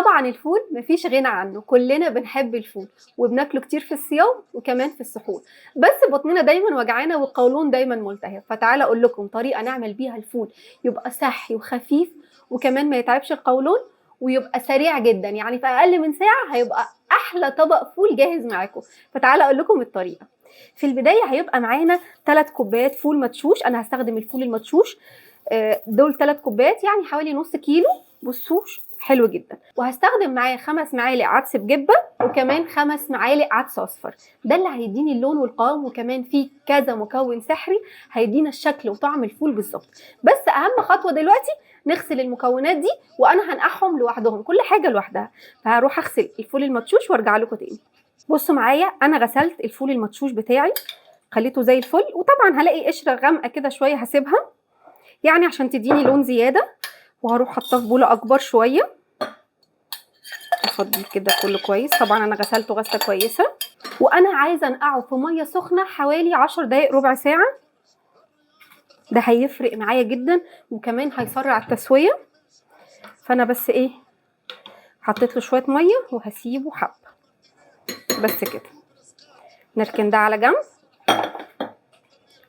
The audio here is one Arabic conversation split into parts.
طبعا الفول مفيش غنى عنه، كلنا بنحب الفول وبناكله كتير في الصيام وكمان في السحور، بس بطننا دايما وجعانه والقولون دايما ملتهب. فتعالى اقول لكم طريقه نعمل بيها الفول يبقى صحي وخفيف وكمان ما يتعبش القولون ويبقى سريع جدا، يعني في اقل من ساعه هيبقى احلى طبق فول جاهز معاكم. فتعالى اقول لكم الطريقه. في البدايه هيبقى معانا 3 كوبايات فول مدشوش، انا هستخدم الفول المدشوش دول 3 كوبايات يعني حوالي نص كيلو. بصوا حلو جدا. وهستخدم معاه 5 معالق عدس بجبه وكمان 5 معالق عدس اصفر، ده اللي هيديني اللون والقوام، وكمان فيه كذا مكون سحري هيدينا الشكل وطعم الفول بالظبط. بس اهم خطوه دلوقتي نغسل المكونات دي، وانا هنقعهم لوحدهم كل حاجه لوحدها. فهروح اغسل الفول المدشوش وارجع لكم تاني. بصوا معايا، انا غسلت الفول المدشوش بتاعي خليته زي الفل، وطبعا هلاقي قشره غامقه كده شويه هسيبها يعني عشان تديني لون زياده. وهروح حاطاه في بوله اكبر شويه، افضي كده كله كويس. طبعا انا غسلته غسله كويسه، وانا عايزه انقعه في ميه سخنه حوالي 10 دقايق ربع ساعه. ده هيفرق معايا جدا وكمان هيسرع التسويه. فانا بس ايه، حطيت له شويه ميه وهسيبه حبه بس كده. نركن ده على جنب،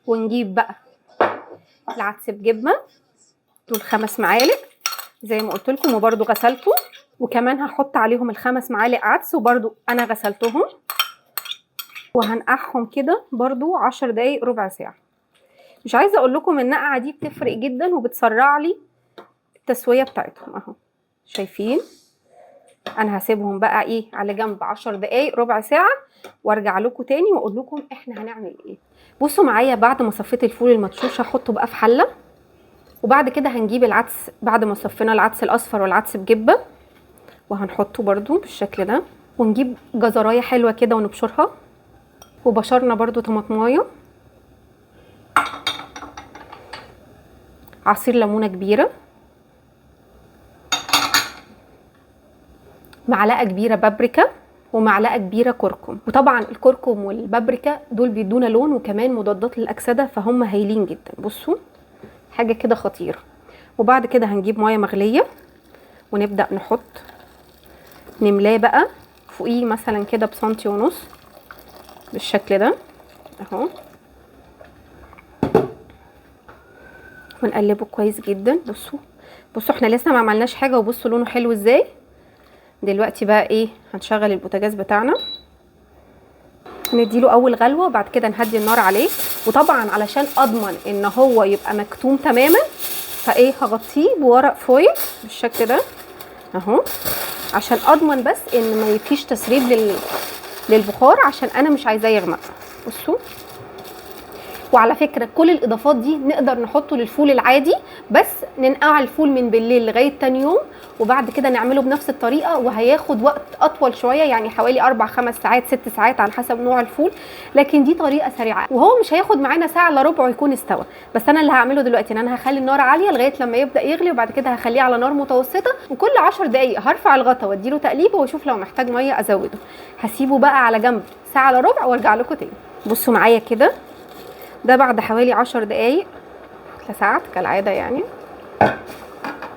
ونجيب بقى العدس بجبه دول 5 معالق زي ما قلت لكم، وبرده غسلته، وكمان هحط عليهم ال5 معالق عدس وبرده انا غسلتهم، وهنقعهم كده برده 10 دقايق ربع ساعه. مش عايزه اقول لكم النقعه دي بتفرق جدا وبتسرع لي التسويه بتاعتهم اهو. شايفين؟ انا هسيبهم بقى ايه على جنب 10 دقايق ربع ساعه وارجع لكم تاني واقول لكم احنا هنعمل ايه. بصوا معايا، بعد ما صفيت الفول المدشوش هحطه بقى في حله، وبعد كده هنجيب العدس بعد ما صفينا العدس الاصفر والعدس بجبه وهنحطه برده بالشكل ده، ونجيب جزرايه حلوه كده ونبشرها، وبشرنا برده طماطمايه، عصير ليمونه كبيره، معلقه كبيره بابريكا، ومعلقه كبيره كركم. وطبعا الكركم والبابريكا دول بيدونا لون وكمان مضادات للاكسده، فهم هايلين جدا. بصوا حاجه كده خطيره. وبعد كده هنجيب ميه مغليه ونبدا نملاه بقى فوقيه مثلا كده بسنتي ونص بالشكل ده اهو، ونقلبه كويس جدا. بصوا احنا لسه ما عملناش حاجه، وبصوا لونه حلو ازاي. دلوقتي بقى ايه، هنشغل البوتاجاز بتاعنا، نديله اول غلوه وبعد كده نهدي النار عليه. وطبعا علشان اضمن ان هو يبقى مكتوم تماما فايه هغطيه بورق فويل بالشكل ده اهو، عشان اضمن بس ان ما يفيش تسريب للبخار، عشان انا مش عايزاه يغمق. بصوا، وعلى فكره كل الاضافات دي نقدر نحطه للفول العادي، بس ننقع الفول من بالليل لغايه تاني يوم وبعد كده نعمله بنفس الطريقه، وهياخد وقت اطول شويه يعني حوالي 4-5 ساعات 6 ساعات على حسب نوع الفول، لكن دي طريقه سريعه وهو مش هياخد معانا ساعه الا ربع يكون استوى. بس انا اللي هعمله دلوقتي ان انا هخلي النار عاليه لغايه لما يبدا يغلي، وبعد كده هخليه على نار متوسطه، وكل 10 دقائق هرفع الغطا واديله تقليبه واشوف لو محتاج ميه ازوده. هسيبه بقى على جنب ساعه الا ربع وارجع لكم تاني. بصوا معايا كده، ده بعد حوالي 10 دقايق اتلسعت كالعاده يعني.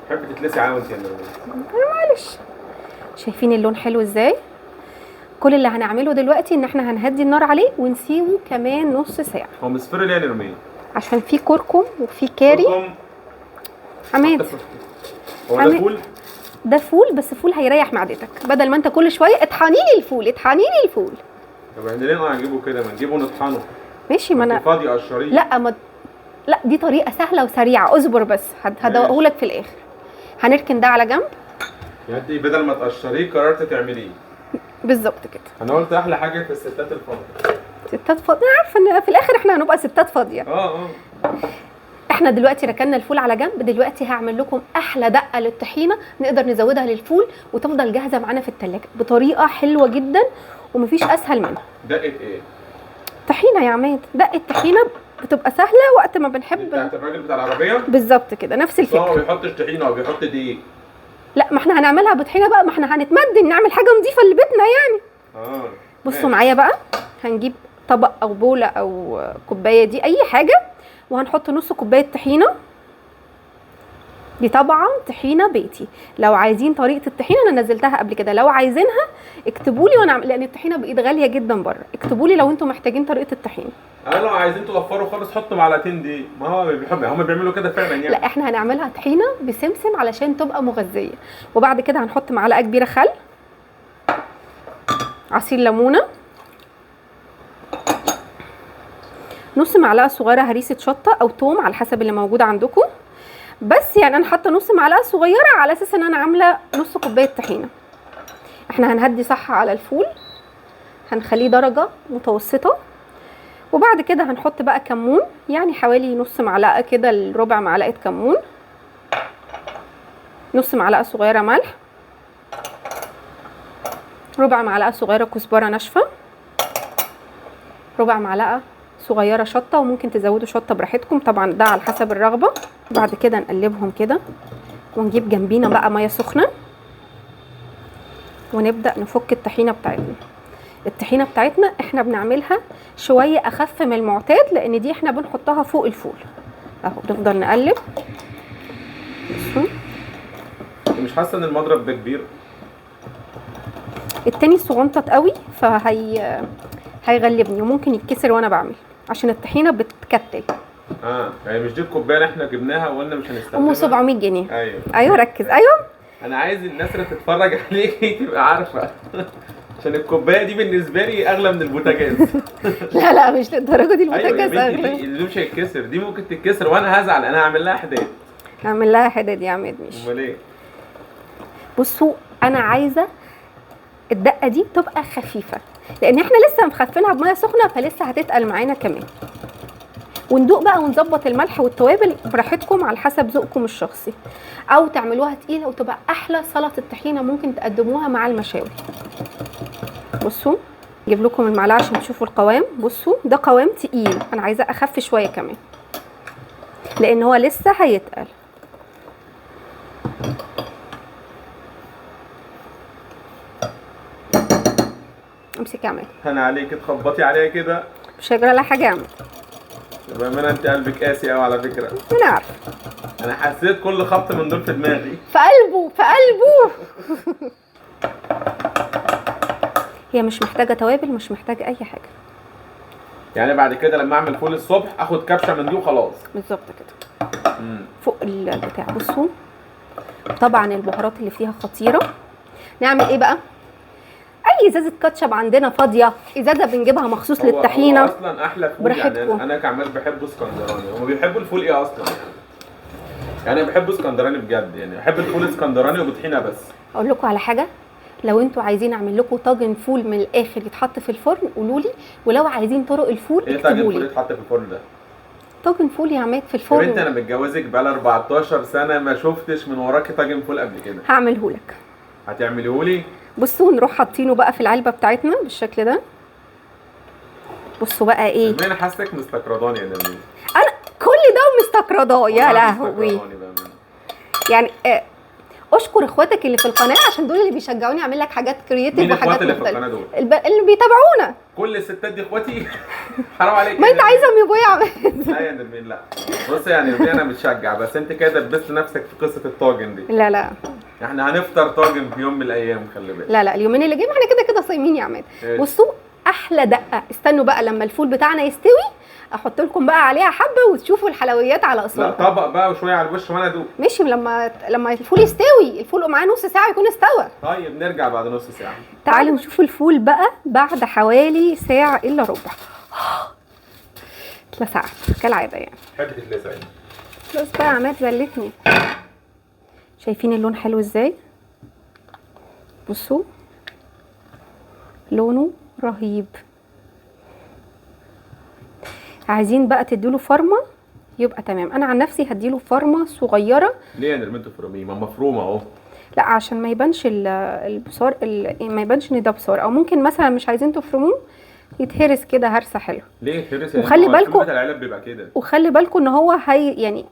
تحب تتلسع وانت يا معلش. شايفين اللون حلو ازاي؟ كل اللي هنعمله دلوقتي ان احنا هنهدي النار عليه ونسيبه كمان نص ساعه. هو مصفر ليه يا رمية؟ عشان فيه كركم وفيه كاري. حماد، هو ده فول؟ ده فول، بس فول هيريح معدتك بدل ما انت كل شويه اطحني لي الفول اطحني لي الفول. طب احنا ليه هنجيبه كده؟ ما نجيبه نطحنه. ماشي، ما انا فاضي قشريه. لا دي طريقه سهله وسريعه، اصبر بس هدوقهولك في الاخر. هنركن ده على جنب. يعني انت بدل ما تقشريه قررت تعمليه بالظبط كده. انا قلت احلى حاجه في الستات الفاضيه. ستات فاضيه، عارفه ان في الاخر احنا هنبقى ستات فاضيه. احنا دلوقتي ركننا الفول على جنب. دلوقتي هعمل لكم احلى دقه للطحينه نقدر نزودها للفول وتفضل جاهزه معانا في التلاجة بطريقه حلوه جدا ومفيش اسهل منها. دقه ايه؟ طحينه يا عماد. دقه طحينه بتبقى سهله وقت ما بنحب. بتاعت الراجل بتاع العربيه بالظبط كده، نفس الفكره. هو ما بيحطش طحينه، هو بيحط دقيق. لا، ما احنا هنعملها بطحينه بقى، ما احنا هنتمدن نعمل حاجه نظيفه لبيتنا يعني. بصوا معايا بقى، هنجيب طبق او بوله او كوبايه، دي اي حاجه، وهنحط نص كوبايه طحينه دي طبعا طحينه بيتي. لو عايزين طريقه الطحينه انا نزلتها قبل كده، لو عايزينها اكتبوا لي وانا لان الطحينه بقت غاليه جدا بره. اكتبوا لي لو انتم محتاجين طريقه الطحينه. لو عايزين توفروا خالص حطوا معلقتين دقيق، ما هو هم بيعملوا كده فعلا يعني. لا احنا هنعملها طحينه بسمسم علشان تبقى مغذيه. وبعد كده هنحط معلقه كبيره خل، عصير ليمونه، نص معلقه صغيره هريسه شطه او توم على حسب اللي موجود عندكم. بس يعني انا حاطه نص معلقه صغيره على اساس ان انا عامله نص كوبايه طحينه. احنا هنهدي صح على الفول، هنخليه درجه متوسطه. وبعد كده هنحط بقى كمون، يعني حوالي نص معلقه كده لربع معلقه كمون، نص معلقه صغيره ملح، ربع معلقه صغيره كزبره ناشفه، ربع معلقه صغيره شطه، وممكن تزودوا شطه براحتكم طبعا ده على حسب الرغبه. بعد كده نقلبهم كده ونجيب جنبينا بقى ميه سخنه ونبدا نفك الطحينه بتاعتنا. الطحينه بتاعتنا احنا بنعملها شويه اخف من المعتاد لان دي احنا بنحطها فوق الفول اهو. بنفضل نقلب. مش حاسه ان المضرب ده كبير؟ التاني صغنطط قوي هيغلبني وممكن يتكسر وانا بعمل عشان الطحينه بتكتل. يعني مش دي الكوبايه اللي احنا جبناها وقلنا مش هنستخدمها؟ ام 700 جنيه. ايوه ركز. ايوه انا عايز الناس اللي تتفرج عليكي تبقى عارفه عشان الكوبايه دي بالنسبه لي اغلى من البوتاجاز. لا مش للدرجه دي البوتاجاز اغلى. اللي مش هيتكسر دي ممكن تتكسر وانا هزعل، انا هعمل لها حداد. هعمل لها حداد يا عماد. مش امال ايه؟ بصوا انا عايزه الدقه دي تبقى خفيفه لان احنا لسه مخفينها بميه سخنه فلسه هتتقل معانا كمان. وندوق بقى ونظبط الملح والتوابل براحتكم على حسب ذوقكم الشخصي، او تعملوها تقيله وتبقى احلى سلطه الطحينه ممكن تقدموها مع المشاوي. بصوا اجيب لكم المعلقه عشان تشوفوا القوام. بصوا ده قوام تقيل، انا عايزه اخف شويه كمان لان هو لسه هيتقل. امسك يا عماد. انا عليك تخبطي عليا كده مش هيجرى لها حاجه يا عماد. بامانه انت قلبك قاسي قوي على فكره. انا عارفه. انا حسيت كل خبط من دول في دماغي. في قلبه. هي مش محتاجه توابل، مش محتاجه اي حاجه. يعني بعد كده لما اعمل فول الصبح اخد كبشه من دي وخلاص. بالظبط كده. فوق البتاع. بصوا طبعا البهارات اللي فيها خطيره. نعمل ايه بقى؟ اي ازازه كاتشب عندنا فاضيه، ازازه بنجيبها مخصوص للطحينه. هو اصلا احلى فول يعني انا كعمال بحبه اسكندراني. هم بيحبوا الفول ايه اصلا يعني انا بحبه اسكندراني بجد، يعني بحب الفول اسكندراني وبطحينه بس. اقول لكم على حاجه، لو انتوا عايزين اعمل لكم طاجن فول من الاخر يتحط في الفرن قولوا لي، ولو عايزين طرق الفول اكتبوا لي. ايه طاجن فول يتحط في الفرن ده؟ طاجن فول يا عماد في الفرن. يا بنتي انا متجوزك بقالي 14 سنه ما شفتش من وراكي طاجن فول قبل كده. هعمله لك. هتعمليه لي؟ بصوا نروح حاطينه بقى في العلبه بتاعتنا بالشكل ده. بصوا بقى ايه؟ انا حاسك مستقرضاني يا نرمين. انا كل ده ومستقرضاه يا لهوي. يعني اشكر اخواتك اللي في القناه عشان دول اللي بيشجعوني اعمل لك حاجات كرييتيف وحاجات اللي في القناه دول؟ اللي بيتابعونا. كل الستات دي اخواتي. حرام عليك. ما انت عايزهم يبقوا يعملوا. لا يا نرمين لا. بصي يا نرمين انا متشجع بس انت كده دبست نفسك في قصه الطاجن دي. لا احنا هنفطر طاجن في يوم من الايام خلي بالك. لا اليومين اللي جايين احنا كده صايمين يا عماد. بصوا احلى دقه. استنوا بقى لما الفول بتاعنا يستوي احط لكم بقى عليها حبه وتشوفوا الحلويات على اصولها. لا طبق بقى وشويه على الوش وانا ادوق. ماشي لما الفول يستوي. الفول معاه نص ساعه يكون استوى. طيب نرجع بعد نص ساعه. تعالوا نشوف الفول بقى بعد حوالي ساعه الا ربع. اتلسعت كالعاده يعني. حته تتلسع يعني. بس بقى عماد زلتني. شايفين اللون حلو ازاي؟ بصوا لونه رهيب. عايزين بقى تديله فرمه يبقى تمام. انا عن نفسي هديله فرمه صغيره. ليه يا نرمين تفرميه؟ ما مفرومه اهو. لا عشان ما يبانش البصار ما يبانش ان ده بصار. او ممكن مثلا مش عايزين تفرموه يتهرس كده هرسه حلوه. ليه يتهرس؟ وخلي بالكم العلب بيبقى كده. وخلي بالكم ان هو يعني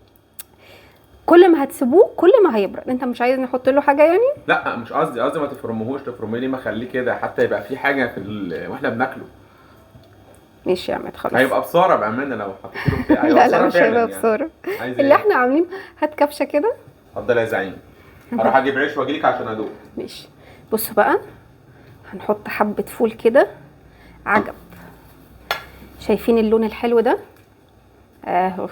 كل ما هتسيبوه كل ما هيبرد. انت مش عايز نحط له حاجه يعني؟ لا مش قصدي ما تفرموهوش. تفرميه ليه؟ ما خليه كده حتى يبقى في حاجه في واحنا بناكله. ماشي يا عماد خلاص. هيبقى بصاره بامانه لو حطيت له بتاع. لا مش هيبقى بصاره. اللي احنا عاملين هات كبشه كده اتفضل يا زعيم. هروح اجيب عيش واجيلك عشان ادوق. ماشي. بصوا بقى هنحط حبه فول كده عجب. شايفين اللون الحلو ده اهو.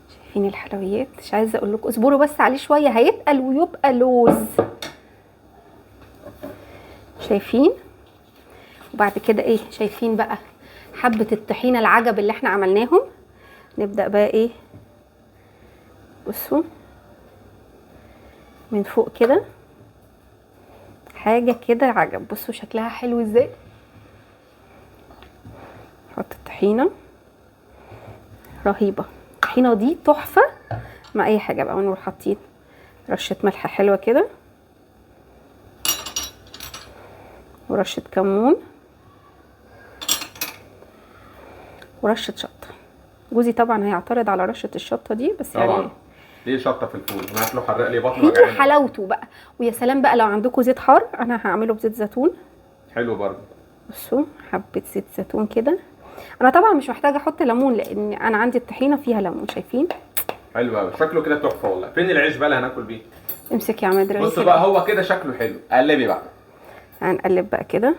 شايفين الحلويات؟ مش عايزه اقول لكم، اصبروا بس عليه شويه هيتقل ويبقى لوز. شايفين؟ وبعد كده ايه؟ شايفين بقى حبه الطحينه العجب اللي احنا عملناهم؟ نبدا بقى ايه، بصوا من فوق كده حاجه كده عجب. بصوا شكلها حلو ازاي. نحط الطحينه رهيبه. الطحينه دي تحفه مع اي حاجه بقى. ونروح حاطين رشه ملح حلوه كده، ورشه كمون، ورشه شطه. جوزي طبعا هيعترض على رشه الشطه دي، بس طبعا. يعني ليه شطه في الفول؟ انا هاكله حرق لي بطني هي وجعاني. حلاوته بقى. ويا سلام بقى لو عندكم زيت حار، انا هعمله بزيت زيتون. حلو برضه. بصوا حبه زيت زيتون كده. انا طبعا مش محتاجه احط ليمون لان انا عندي الطحينه فيها ليمون. شايفين؟ حلو قوي شكله كده تحفه والله. فين العيش بقى اللي هناكل بيه؟ امسك يا عماد. بص بقى هو كده شكله حلو. قلبي بقى. هنقلب بقى كده.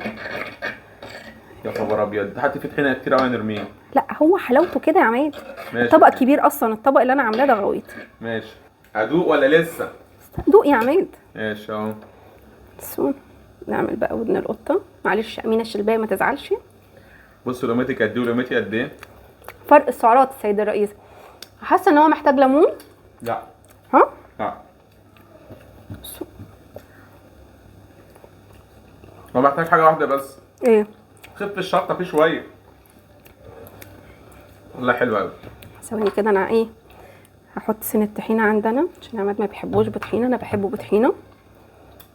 يا خبر ابيض، حتى في طحينه كتير قوي نرميه. لا هو حلاوته كده يا عماد. ماشي. طبق كبير اصلا، الطبق اللي انا عاملاه ده غويط. ماشي. ادوق ولا لسه؟ دوق يا عماد. ماشي اهو. بصوا نعمل بقى ودن القطه. معلش امينه الشلبايه ما تزعلش. بصوا لقمتك قد ايه ولقمتي قد ايه؟ فرق السعرات السيد الرئيس. حاسه ان هو محتاج ليمون. لا. ها؟ لا. بصوا. هو محتاج حاجه واحده بس. ايه؟ خف الشطه فيه شويه. والله حلو قوي. ثواني كده انا ايه هحط سن الطحينه عندنا عشان عماد ما بيحبوش بطحينه، انا بحبه بطحينه.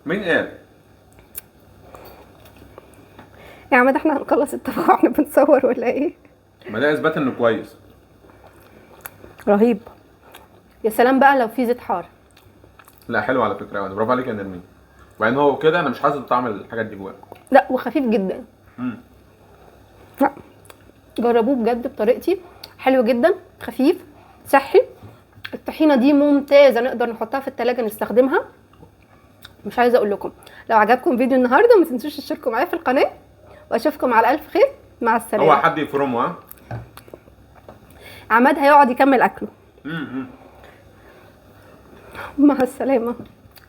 مين قال؟ يا عماد احنا هنخلص الطبق واحنا بنصور ولا ايه؟ ما ده اثبات انه كويس. رهيب. يا سلام بقى لو في زيت حار. لا حلو على فكره قوي. برافو عليك يا نرمين. وبعدين هو كده انا مش حاسس بطعم الحاجات دي جواه. لا وخفيف جدا. لا جربوه بجد بطريقتي. حلو جدا، خفيف، صحي. الطحينه دي ممتازه، نقدر نحطها في التلاجة نستخدمها. مش عايزه اقول لكم، لو عجبكم فيديو النهارده ما تنسوش تشتركوا معايا في القناه، واشوفكم على الف خير. مع السلامه. هو حد يفرمه ها؟ عماد هيقعد يكمل اكله. مع السلامه.